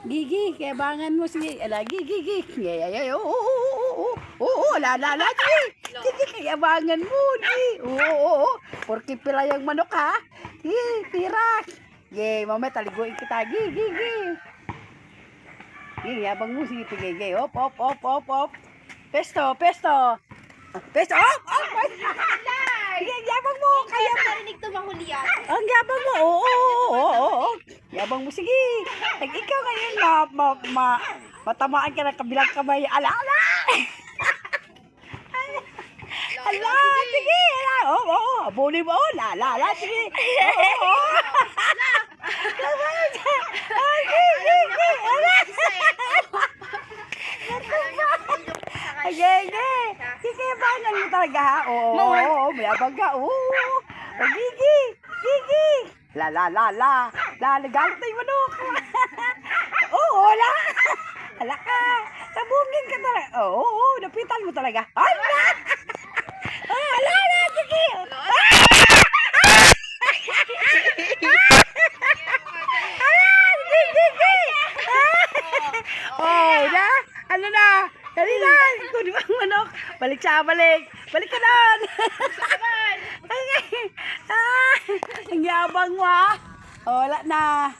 Gigi, kayabangan mo sige. Ala, gigi. Ay, oo, la, Gigi, kayabangan mo, Gigi. Oo. Porki pila yung manok, ha? Gigi, pirak. Gigi, mamaya taliguin kita, Gigi. Gigi, yabang mo, sige, Gigi. Op. Pesto. Gigi, yabang mo, kaya mo. Narinig to bang huli yan? Ang yabang mo, oo. Yabang mo, sige. Ikaw ngayon, matamaan ka ng kabilang kamay. Ala. Ala, sige. Oo. Abuli mo, la, sige. Oo. Gigi. Ala. Gigi. Kikayabangan mo talaga, ha? Oo. Mayabang ka, oo. Gigi. La. Nagalit na yung manok. Oo, la. Hala ka. Sabungin ka talaga. Oo. Napitan mo talaga. Hala. Hala, sige. Gigi. Oh, na. Ano na? Dali na. Kung di ba ang manok? Balik. Balik ka doon. Ang yabang mo, ha? Wala na.